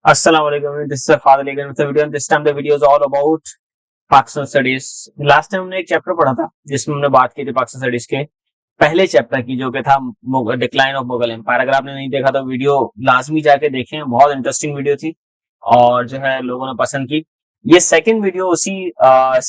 Assalamualaikum. This is Fadil again with the video, and this time the video is all about Pakistan studies. Last time हमने एक chapter पढ़ा था जिसमें हमने बात की थी पाकिस्तान स्टडीज के पहले चैप्टर की, जो कि था डिक्लाइन ऑफ मुगल एम्पायर। अगर आपने नहीं देखा तो वीडियो लाजमी जाके देखें, बहुत इंटरेस्टिंग वीडियो थी और जो है लोगों ने पसंद की। ये सेकंड वीडियो उसी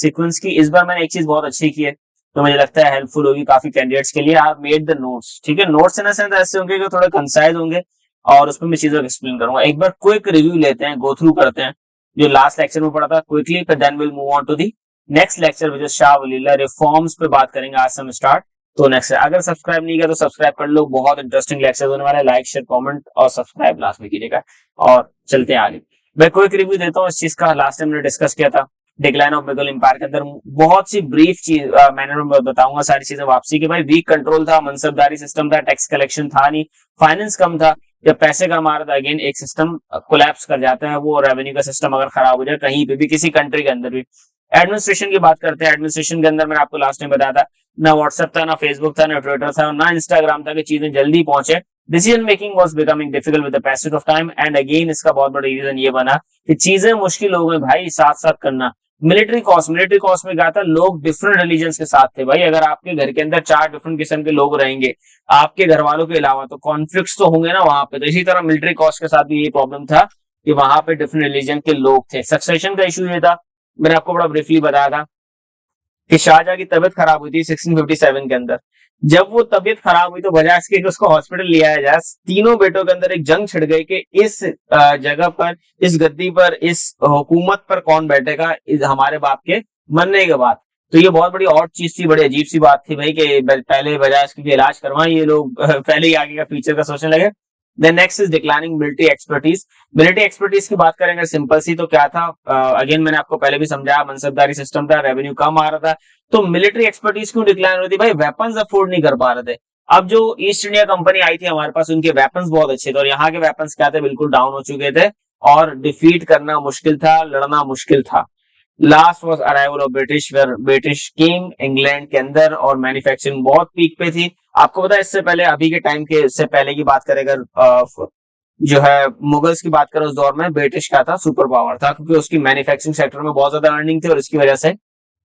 सीक्वेंस की। इस बार मैंने एक चीज बहुत अच्छी की है तो मुझे लगता है हेल्पफुल होगी काफी कैंडिडेट्स के लिए। आप मेड द नोट्स, ठीक है। नोट्स इन सेंस ऐसे होंगे कि थोड़े कंसाइज होंगे और उसमें मैं चीजों को एक्सप्लेन करूंगा। एक बार क्विक रिव्यू लेते हैं, गो थ्रू करते हैं जो लास्ट लेक्चर में पढ़ा था क्विकली, फिर then will move on to the next lecture which is Shah Waliullah reforms पे बात करेंगे आज से हम स्टार्ट। तो नेक्स्ट, अगर सब्सक्राइब नहीं किया तो सब्सक्राइब कर लो, बहुत इंटरेस्टिंग लेक्चर होने वाला है। लाइक शेयर कमेंट और सब्सक्राइब लास्ट में कीजिएगा और चलते हैं आगे। मैं क्विक रिव्यू देता हूँ इस चीज का। लास्ट टाइम हमने डिस्कस किया था डिक्लाइन ऑफ मुगल एम्पायर के अंदर बहुत सी ब्रीफ चीज मैंने बताऊंगा सारी चीजें वापसी की। भाई वीक कंट्रोल था, मनसबदारी सिस्टम था, टैक्स कलेक्शन था नहीं, फाइनेंस कम था, जब पैसे कम आ रहा था अगेन एक सिस्टम कोलैप्स कर जाता है वो। रेवेन्यू का सिस्टम अगर खराब हो जाए कहीं पे भी, किसी कंट्री के अंदर भी। एडमिनिस्ट्रेशन की बात करते हैं। एडमिनिस्ट्रेशन के अंदर मैंने आपको लास्ट टाइम बताया था ना व्हाट्सएप था, ना फेसबुक था, ना ट्विटर था, ना इंस्टाग्राम था कि चीजें जल्दी पहुंचे। Decision making was becoming difficult with the passage of time and again इसका बहुत बड़ा रीजन ये बना कि चीजें मुश्किल हो गई भाई साथ साथ करना। मिलिट्री कॉस्ट में क्या था, लोग डिफरेंट रिलीजन्स के साथ थे। भाई अगर आपके घर के अंदर 4 डिफरेंट किस्म के लोग रहेंगे आपके घर वालों के अलावा, तो कॉन्फ्लिक्ट्स तो होंगे ना वहां पे। तो इसी तरह मिलिट्री कॉस्ट के साथ भी यही प्रॉब्लम था कि वहां पे डिफरेंट रिलीजन के लोग थे। सक्सेशन का इशू ये था, मैंने आपको बड़ा ब्रीफली बताया था कि शाहजहां की तबियत खराब हुई थी 1657 के अंदर। जब वो तबियत खराब हुई तो बजाय इसके कि उसको हॉस्पिटल ले आया जाए, तीनों बेटों के अंदर एक जंग छिड़ गई कि इस जगह पर, इस गद्दी पर, इस हुकूमत पर कौन बैठेगा हमारे बाप के मरने के बाद। तो ये बहुत बड़ी और चीज थी, बड़ी अजीब सी बात थी भाई कि पहले बजाय इसके इलाज करवाएं ये लोग पहले ही आगे का फ्यूचर का सोचने लगे। Then next is declining military expertise. Military expertise की बात करेंगे सिंपल सी, तो क्या था अगेन मैंने आपको पहले भी समझाया, मनसबदारी सिस्टम था, रेवेन्यू कम आ रहा था। तो मिलिट्री एक्सपर्टीज क्यों डिक्लाइन होती, भाई वेपन्स अफोर्ड नहीं कर पा रहे थे। अब जो ईस्ट इंडिया कंपनी आई थी हमारे पास, उनके वेपन्स बहुत अच्छे थे और यहाँ के वेपन्स क्या थे, बिल्कुल डाउन हो चुके थे और डिफीट करना मुश्किल था, लड़ना मुश्किल था। Last was arrival of British, where British king England के अंदर और मैन्युफैक्चरिंग बहुत पीक पे थी। आपको पता है इससे पहले, अभी के टाइम के इससे पहले की बात करें अगर जो है मुगल्स की बात करें, उस दौर में ब्रिटिश क्या था, सुपर पावर था, क्योंकि उसकी मैन्युफैक्चरिंग सेक्टर में बहुत ज्यादा अर्निंग थी और इसकी वजह से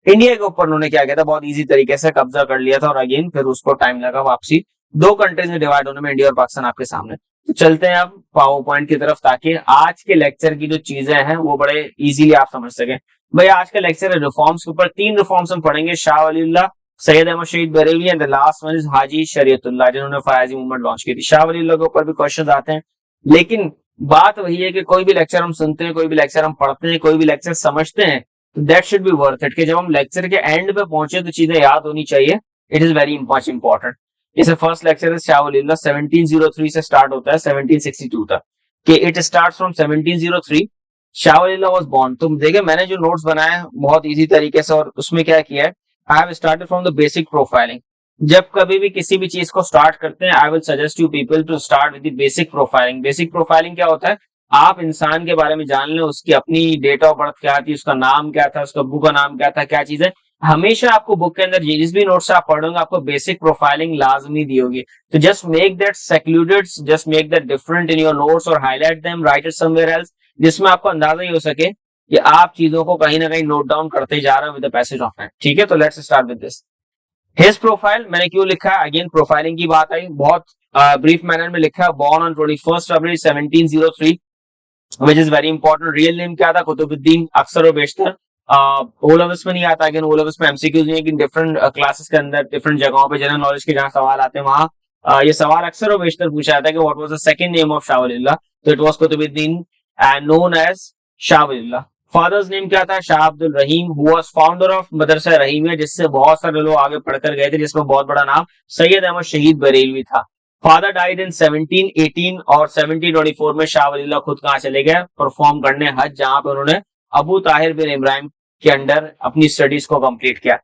इंडिया के ऊपर उन्होंने क्या किया था, बहुत इजी तरीके से कब्जा कर लिया था और अगेन फिर उसको टाइम लगा वापसी दो कंट्रीज में डिवाइड होने में, इंडिया और पाकिस्तान आपके सामने। तो चलते हैं अब पावर पॉइंट की तरफ ताकि आज के लेक्चर की जो चीजें हैं वो बड़े इजीली आप समझ सके। भाई आज का लेक्चर है रिफॉर्म्स के ऊपर। 3 रिफॉर्म्स हम पढ़ेंगे, Shah Waliullah, Syed Ahmad Shahid Barelvi and the last one is Haji Shariatullah, जिन्होंने फयाजी मूवमेंट लॉन्च की थी। शाह वलीउल्लाह के ऊपर भी क्वेश्चन आते हैं, लेकिन बात वही है कि कोई भी लेक्चर हम सुनते हैं, कोई भी लेक्चर हम पढ़ते हैं, कोई भी लेक्चर समझते हैं, that should be worth it, कि जब हम लेक्चर के एंड पे पहुंचे तो चीजें याद होनी चाहिए। It is very much important. जैसे फर्स्ट लेक्चर है शाह वलीउल्लाह, 1703 से स्टार्ट होता है 1762 तक, कि it starts from 1703 Shah Waliullah was born. तुम देखिए मैंने जो नोट्स बनाए बहुत इजी तरीके से, और उसमें क्या किया है, I have started from the basic profiling. जब कभी भी किसी भी चीज को स्टार्ट करते हैं, I will suggest you people to start with the basic profiling. Basic profiling क्या होता है, आप इंसान के बारे में जान लें, उसकी अपनी डेट ऑफ बर्थ क्या थी, उसका नाम क्या था, उसका बुक का नाम क्या था, क्या चीजें। हमेशा आपको बुक के अंदर जिस भी नोट से आप पढ़ोगे आपको बेसिक प्रोफाइलिंग लाजमी दी होगी। तो just make that secluded, just make that different in your notes और highlight them, write it somewhere else, जिसमें आपको अंदाजा ही हो सके कि आप चीजों को कहीं ना कहीं नोट डाउन करते जा रहे हो with the passage of time. ठीक है, तो let's start with this. His profile मैंने क्यों लिखा है, अगेन प्रोफाइलिंग की बात आई, बहुत ब्रीफ मैनर में लिखा है। Born on 21 February 1703 which is very important. Real name क्या था, कुतुबुद्दीन अक्सर और बेशतर। ओलवस में नहीं आता, अगेन ओलवस में एमसीक्यूज नहीं है कि डिफरेंट क्लासेस के अंदर डिफरेंट जगहों पे जनरल नॉलेज के जहां सवाल आते हैं वहां ये सवाल अक्सर और बेशतर पूछा जाता है कि what was the second name of Shah Waliullah. तो it was Qutubuddin and known as Shah Waliullah. Father's name क्या था, Shah Abdul Rahim, who was founder of Madrasa Rahimiya, जिससे बहुत सारे लोग आगे पढ़कर गए थे, जिसमें बहुत बड़ा नाम सैयद अहमद शहीद बरेलवी था। फादर डाइड इन 1718 और 1724 में शाह वलीउल्लाह खुद कहां चले गए, परफॉर्म करने हज, जहां पे उन्होंने अबू ताहिर बिन इब्राहिम के अंडर अपनी स्टडीज को कंप्लीट किया।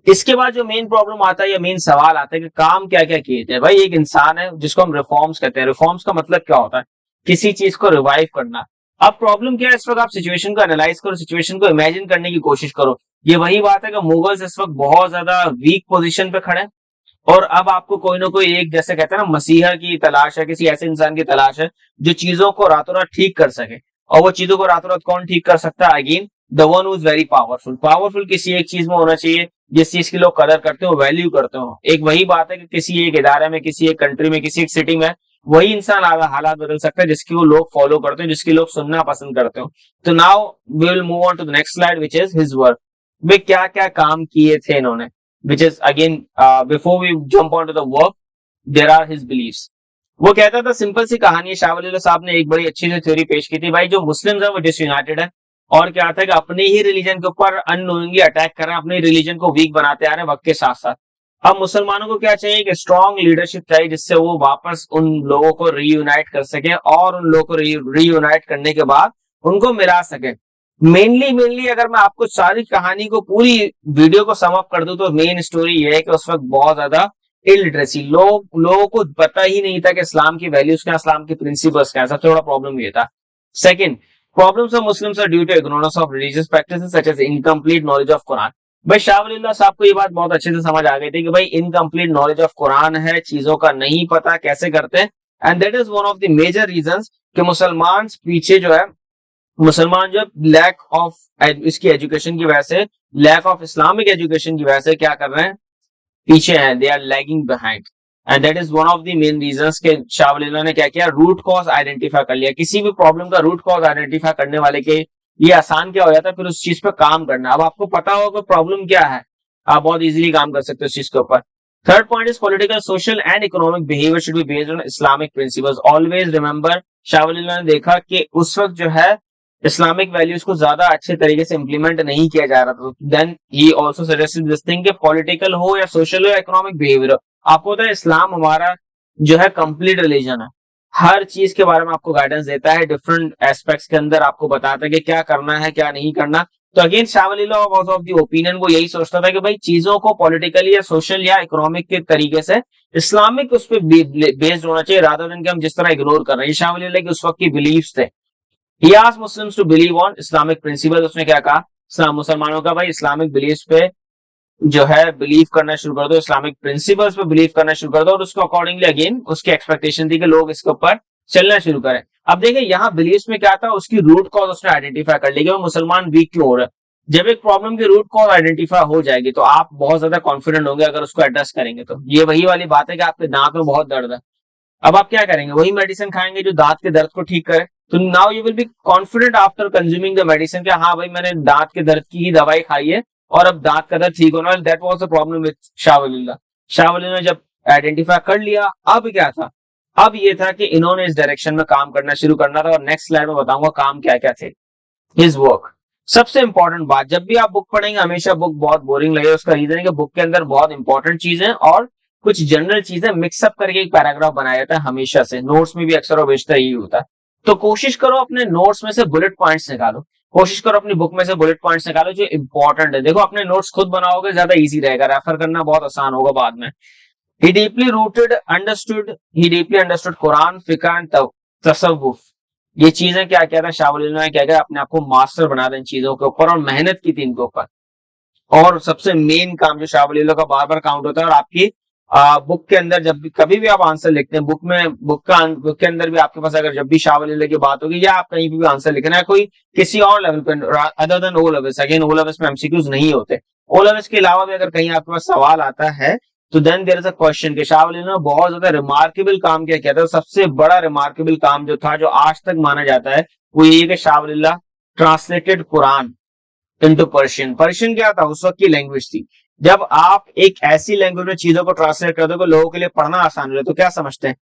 इसके बाद जो मेन प्रॉब्लम आता है या मेन सवाल आता है कि काम क्या क्या किए थे। भाई एक इंसान है जिसको हम रिफॉर्म्स कहते हैं। रिफॉर्म्स का मतलब क्या होता है, किसी चीज को रिवाइव करना। अब प्रॉब्लम क्या है, इस वक्त आप सिचुएशन को एनालाइज करो, सिचुएशन को इमेजिन करने की कोशिश करो। ये वही बात है कि मुगल्स इस वक्त बहुत ज्यादा वीक पोजीशन पे खड़े हैं और अब आपको कोई ना कोई एक, जैसे कहते हैं ना, मसीहा की तलाश है, किसी ऐसे इंसान की तलाश है जो चीजों को रातों रात ठीक कर सके। और वो चीजों को रातों रात कौन ठीक कर सकता है? Again the one who is very powerful. Powerful किसी एक चीज में होना चाहिए जिस चीज की लोग कदर करते हो, वैल्यू करते हो। एक वही बात है कि किसी एक इदारे में, किसी एक कंट्री में, किसी एक सिटी में वही इंसान हालात बदल सकता है जिसकी वो लोग फॉलो करते हो, जिसकी लोग सुनना पसंद करते हो। तो now we will move on to the next slide which is his work. वे क्या क्या काम किए थे इन्होंने, which is again before we jump on to the work there are his beliefs. वो कहता था, सिंपल सी कहानी है, शाह वली अल्लाह साहब ने एक बड़ी अच्छी सी थ्योरी पेश की थी। भाई जो मुस्लिम्स है वो डिसयूनाइटेड है, और क्या था कि अपने ही रिलीजन के ऊपर अननोइंगली अटैक कर रहे हैं, अपने रिलीजन को वीक बनाते आ रहे हैं वक्त के साथ साथ। अब मुसलमानों को क्या चाहिए कि स्ट्रॉन्ग लीडरशिप चाहिए जिससे वो वापस उन लोगों को रीयूनाइट कर सके, और उन लोगों को रीयूनाइट करने के बाद उनको मिला सके। मेनली अगर मैं आपको सारी कहानी को, पूरी वीडियो को सम अप कर दूं, तो मेन स्टोरी ये है कि उस वक्त बहुत ज्यादा इलिटरेसी, लोगों को पता ही नहीं था कि इस्लाम की वैल्यूज क्या, इस्लाम के प्रिंसिपल्स क्या। सबसे बड़ा प्रॉब्लम ये था। Second, problems of Muslims are due to ignorance of religious practices such as incomplete knowledge of Quran. भाई शाह वली अल्लाह साहब को ये बात बहुत अच्छे से समझ आ गई थी कि भाई इनकम्प्लीट नॉलेज ऑफ कुरान है, चीजों का नहीं पता कैसे करते हैं। And that is one of the major reasons कि मुसलमान पीछे जो है, मुसलमान जो लैक ऑफ इसकी एजुकेशन की वजह से, लैक ऑफ इस्लामिक एजुकेशन की वजह से क्या कर रहे हैं, पीछे हैं, they are lagging behind. And that is one of the main reasons के शाह वली अल्लाह ने क्या किया, रूट कॉज आइडेंटिफाई कर लिया। किसी भी प्रॉब्लम का रूट कॉज आइडेंटिफाई करने वाले के ये आसान क्या हो जाता है, फिर उस चीज पे काम करना। अब आपको पता होगा प्रॉब्लम क्या है, आप बहुत इजीली काम कर सकते हो उस चीज के ऊपर। Third point is political, social and economic behaviour should be based on Islamic principles. Always remember, Shah Wali Allah ने देखा कि उस वक्त जो है इस्लामिक वैल्यूज को ज्यादा अच्छे तरीके से इंप्लीमेंट नहीं किया जा रहा था। Then he also suggested this thing कि पॉलिटिकल हो या सोशल हो या इकोनॉमिक बिहेवियर हो, आपको पता है इस्लाम हमारा जो है कंप्लीट रिलीजन है। हर चीज के बारे में आपको गाइडेंस देता है, डिफरेंट एस्पेक्ट्स के अंदर आपको बताता है कि क्या करना है क्या नहीं करना। तो again Shah Wali Allah was of the opinion, वो यही सोचता था कि भाई चीजों को पॉलिटिकली या सोशल या इकोनॉमिक के तरीके से इस्लामिक उस पर बेस्ड होना चाहिए, रादर देन कि हम जिस तरह इग्नोर कर रहे हैं। शाह वली अल्लाह के उस वक्त की बिलीव्स थे। He asked Muslims to believe on Islamic principles। उसने क्या कहा, मुसलमानों का भाई इस्लामिक बिलीव्स पे जो है बिलीव करना शुरू कर दो, इस्लामिक प्रिंसिपल्स पे बिलीव करना शुरू कर दो, और उसको अकॉर्डिंगली अगेन उसकी एक्सपेक्टेशन थी कि लोग इसके ऊपर चलना शुरू करें। अब देखिए यहाँ बिलीव्स में क्या था, उसकी रूट कॉज उसने आइडेंटिफाई कर ली कि वो मुसलमान वीक क्यों हो रहे हैं। जब एक प्रॉब्लम की रूट कॉज आइडेंटिफाई हो जाएगी तो आप बहुत ज्यादा कॉन्फिडेंट होंगे अगर उसको एड्रेस करेंगे। तो ये वही वाली बात है कि आपके दांत में बहुत दर्द है, अब आप क्या करेंगे, वही मेडिसिन खाएंगे जो दांत के दर्द को ठीक करे। तो now you will be confident after consuming the medicine, हाँ भाई मैंने दांत के दर्द की ही दवाई खाई है और अब दांत का दर्द ठीक होना। That was the problem with Shah Wali Allah. Shah Wali ने जब आइडेंटिफाई कर लिया, अब क्या था, अब ये था कि इन्होंने इस डायरेक्शन में काम करना शुरू करना था, और नेक्स्ट स्लाइड में बताऊंगा काम क्या क्या थे। हिज वर्क, सबसे इंपॉर्टेंट बात, जब भी आप बुक पढ़ेंगे हमेशा बुक बहुत बोरिंग लगे, उसका रीजन है कि बुक के अंदर बहुत इंपॉर्टेंट चीजें और कुछ जनरल चीजें मिक्सअप करके एक पैराग्राफ बनाया जाता है हमेशा से। नोट्स में भी अक्सर और बेशतर यही होता है। तो कोशिश करो अपने नोट्स में से बुलेट पॉइंट्स निकालो, कोशिश करो अपनी बुक में से बुलेट पॉइंट्स निकालो जो इंपॉर्टेंट है। देखो अपने नोट्स खुद बनाओगे ज्यादा इजी रहेगा, रेफर करना बहुत आसान होगा बाद में। He deeply understood Quran, fiqh and tasawwuf। ये चीजें क्या क्या था, शाह वली अल्लाह ने क्या क्या अपने आप को मास्टर बना दिया इन चीजों के ऊपर, और मेहनत की थी इनके ऊपर। और सबसे मेन काम जो शाह वली अल्लाह का बार बार काउंट होता है, और आपकी बुक के अंदर जब भी कभी भी आप आंसर लिखते हैं, बुक के अंदर भी आपके पास अगर जब भी शाह वली अल्लाह की बात होगी या आप कहीं भी आंसर लिखना है कोई किसी और लेवल पे other than O levels, again O levels में एमसीक्यूज नहीं होते, ओ लेवल्स के अलावा भी अगर कहीं आपके पास सवाल आता है तो then there is a question कि शाह वली ने बहुत ज्यादा रिमार्केबल काम क्या किया था। सबसे बड़ा रिमार्केबल काम जो था, जो आज तक माना जाता है, वो ये कि Shah Wali translated Quran into Persian. Persian क्या था, उस वक्त की लैंग्वेज थी। जब आप एक ऐसी लैंग्वेज में चीजों को ट्रांसलेट कर दोगे लोगों के लिए पढ़ना आसान हो जाए, तो क्या समझते हैं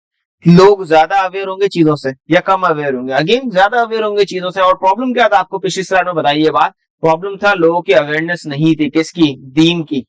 लोग, ज्यादा अवेयर होंगे चीजों से या कम अवेयर होंगे? अगेन ज्यादा अवेयर होंगे चीजों से। और प्रॉब्लम क्या था, आपको पिछली स्लाइड में बताई ये बात, प्रॉब्लम था लोगों की अवेयरनेस नहीं थी, किसकी, दीन की,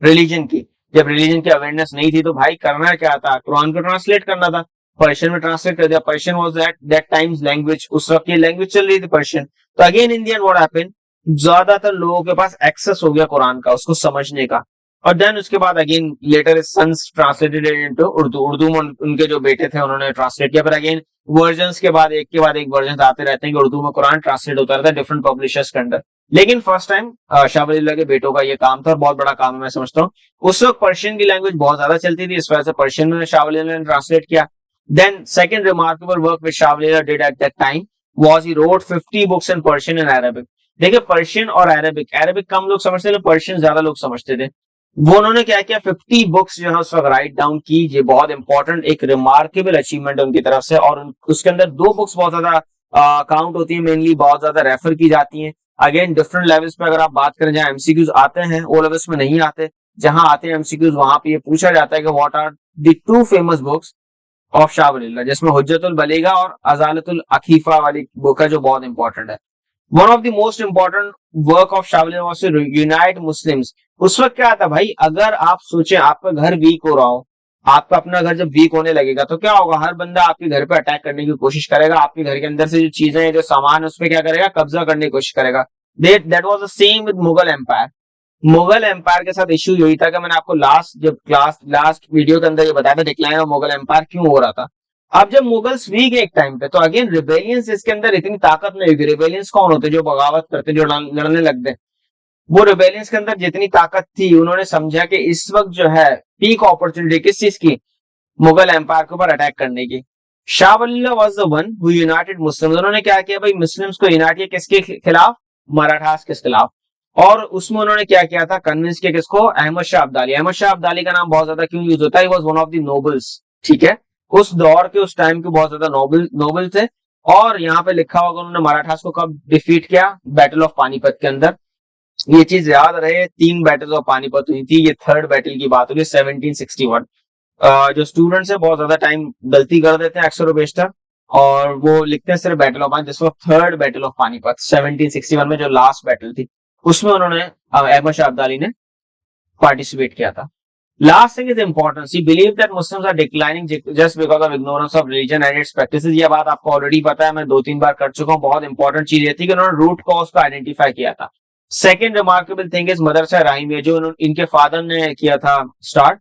रिलीजन की। जब रिलीजन की अवेयरनेस नहीं थी तो भाई करना क्या था, कुरान को ट्रांसलेट करना था, पर्शियन में ट्रांसलेट कर दिया। Persian was that times language, उस वक्त की लैंग्वेज चल रही थी पर्शियन। तो again in the end what happened, ज्यादातर लोगों के पास एक्सेस हो गया कुरान का, उसको समझने का। और देन उसके बाद again later sons translated into Urdu, Urdu में उनके जो बेटे थे उन्होंने ट्रांसलेट किया। फिर अगेन वर्जन्स के बाद एक वर्जन आते रहते हैं कि उर्दू में कुरान ट्रांसलेट होता रहता है डिफरेंट पब्लिशर्स के अंदर। लेकिन फर्स्ट टाइम शाह वली अल्लाह के बेटों का ये काम था, और बहुत बड़ा काम है मैं समझता हूँ। उस वक्त पर्शियन की लैंग्वेज बहुत ज्यादा चलती थी, इस वजह से पर्शियन में शाह वली अल्लाह ने ट्रांसलेट किया। Then second remarkable work which Shah Wali Allah did at that time was he wrote 50 books in Persian and Arabic. देखिए पर्शियन और अरेबिक, अरेबिक कम लोग समझते थे, पर्शियन ज्यादा लोग समझते थे। वो उन्होंने क्या किया, 50 बुक्स जो है उस वक्त राइट डाउन की। ये बहुत इंपॉर्टेंट एक रिमार्केबल अचीवमेंट है उनकी तरफ से। और उसके अंदर 2 बुक्स बहुत ज्यादा काउंट होती है, मेनली बहुत ज्यादा रेफर की जाती हैं। अगेन डिफरेंट लेवल्स पे अगर आप बात करें, जहां एमसीक्यूज आते हैं ओ लेवल्स में नहीं आते, जहां आते हैं एमसीक्यूज वहां पे ये पूछा जाता है कि what are the 2 famous books of Shah Waliullah, जिसमें हुज्जतुल बलीगा और अजालतुल अखीफा वाली बुक है जो बहुत इंपॉर्टेंट है। One of the most important work of Shah Waliullah was to unite Muslims. उस वक्त क्या था भाई, अगर आप सोचें आपका घर वीक हो रहा हो, आपका अपना घर जब वीक होने लगेगा तो क्या होगा, हर बंदा आपके घर पे अटैक करने की कोशिश करेगा, आपके घर के अंदर से जो चीजें जो सामान है उस पर क्या करेगा, कब्जा करने की कोशिश करेगा। That was the same with Mughal empire. Mughal empire के साथ इश्यू यही था कि मैंने आपको लास्ट वीडियो के अंदर ये बताया था डिक्लाइन ऑफ मुगल एम्पायर क्यों हो रहा था। अब जब मुगल्स वीक एक टाइम पे, तो अगेन रिबेलियंस इसके अंदर इतनी ताकत नहीं होगी। रिबेलियंस कौन होते, जो बगावत करते, जो लड़ने लगते हैं। वो रिबेलियंस के अंदर जितनी ताकत थी, उन्होंने समझा कि इस वक्त जो है पीक अपॉर्चुनिटी किस चीज की, मुगल एम्पायर के ऊपर अटैक करने की। Shah Waliullah was the one who united Muslims. उन्होंने क्या किया भाई, मुस्लिम्स को यूनाइट किया, किसके खिलाफ, मराठास के खिलाफ। और उसमें उन्होंने क्या किया था, कन्विंस किया किसको, अहमद शाह अब्दाली। अहमद शाह अब्दाली का नाम बहुत ज्यादा क्यों यूज होता है, he was one of the nobles, ठीक है, उस दौर के उस टाइम के बहुत ज्यादा नोबल थे। और यहाँ पे लिखा होगा उन्होंने मराठास को कब डिफीट किया, बैटल ऑफ पानीपत के अंदर। ये चीज याद रहे, 3 बैटल ऑफ पानीपत हुई थी, ये 3rd बैटल की बात हो रही है 1761। जो स्टूडेंट्स है बहुत ज्यादा टाइम गलती कर देते हैं अक्सर बेशतर, और वो लिखते हैं सिर्फ बैटल ऑफ पानीपत, जिसको 3rd बैटल ऑफ पानीपत 1761 में जो लास्ट बैटल थी, उसमें उन्होंने अहमद शाह अब्दाली ने पार्टिसिपेट किया था। Last thing is importance. He believed that Muslims are declining just because of ignorance of religion and its practices. ये बात आपको ऑलरेडी पता है, मैं 2-3 बार कर चुका हूँ। बहुत इंपॉर्टेंट चीज ये थी कि उन्होंने रूट कॉज को आइडेंटिफाई किया था। Second remarkable thing is Madrasa Rahimiya, जो इनके फादर ने किया था start,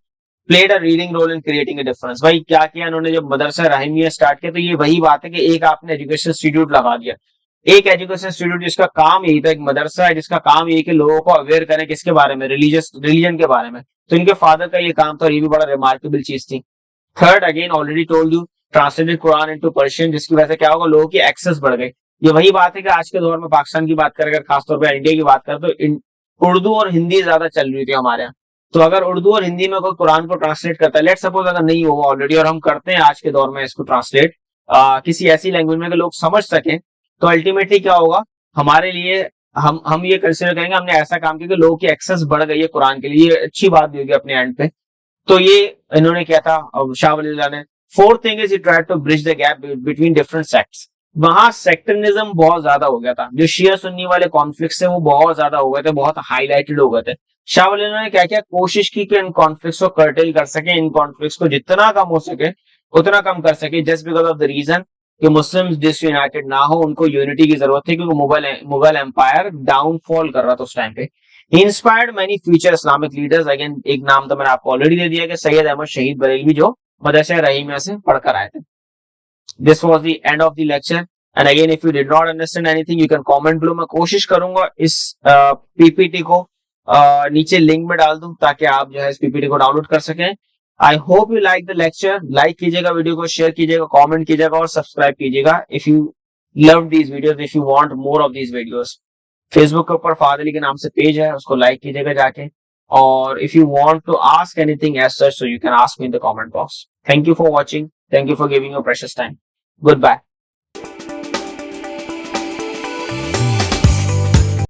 played a reading role in creating a difference. भाई क्या किया इन्होंने, जब मदरसा राहिमिया स्टार्ट किया, तो ये वही बात है कि एक आपने एजुकेशन इंस्टीट्यूट लगा दिया, एक एजुकेशन इंस्टीट्यूट जिसका काम यही था, एक मदरसा है जिसका काम यही कि लोगों को अवेयर करें किसके बारे में, रिलीजन के बारे में। तो इनके फादर का ये काम था और ये भी बड़ा रिमार्केबल चीज थी। Third, again already told you, translated Quran into Persian, जिसकी वजह से क्या होगा, लोगों की एक्सेस बढ़ गई। ये वही बात है कि आज के दौर में पाकिस्तान की बात करें, अगर खासतौर पर इंडिया की बात करें, तो उर्दू और हिंदी ज्यादा चल रही थी हमारे यहाँ। तो अगर उर्दू और हिंदी में कोई कुरान को ट्रांसलेट करता है, लेट सपोज अगर नहीं हुआ ऑलरेडी, और हम करते हैं आज के दौर में इसको ट्रांसलेट किसी ऐसी लैंग्वेज में कि लोग समझ सकें, तो अल्टीमेटली क्या होगा हमारे लिए, हम ये कंसिडर करेंगे हमने ऐसा काम किया कि लोगों की एक्सेस बढ़ गई है कुरान के लिए, ये अच्छी बात भी होगी अपने एंड पे। तो ये इन्होंने किया था शाह वलील्लाह ने। Fourth thing is he tried to bridge the gap between different sects. वहां सेक्टरिज्म बहुत ज्यादा हो गया था, जो शिया सुन्नी वाले कॉन्फ्लिक्ट्स थे वो बहुत ज्यादा हो गए थे, बहुत हाईलाइटेड हो गए थे। शाह वलील्लाह ने क्या किया, कोशिश की कि इन कॉन्फ्लिक्ट्स को कर्टेल कर सके, इन कॉन्फ्लिक्ट्स को जितना कम हो सके उतना कम कर सके, just because of the reason कि मुस्लिम्स डिसयूनाइटेड ना हो, उनको यूनिटी की जरूरत थी, क्योंकि मुगल एम्पायर डाउनफॉल कर रहा था उस टाइम पे। Inspired many future Islamic leaders. Again एक नाम तो मैंने आपको ऑलरेडी दे दिया कि सैयद अहमद शहीद बरेलवी, जो मदरसा रहीमिया से पढ़कर आए थे। This was the end of the lecture, and again if you did not understand anything you can comment below. मैं कोशिश करूंगा इस पीपीटी को नीचे लिंक में डाल दूं ताकि आप जो है इस पीपीटी को डाउनलोड कर सकें। I hope you like the lecture. Like कीजिएगा, वीडियो को शेयर कीजिएगा, कमेंट कीजिएगा और सब्सक्राइब कीजिएगा if you love these videos, if you want more of these videos. Facebook के ऊपर फादर अली के नाम से पेज है, उसको लाइक कीजिएगा जाके। और if you want to ask anything as such, so you can ask me in the comment box. Thank you for watching, thank you for giving your precious time. Good bye.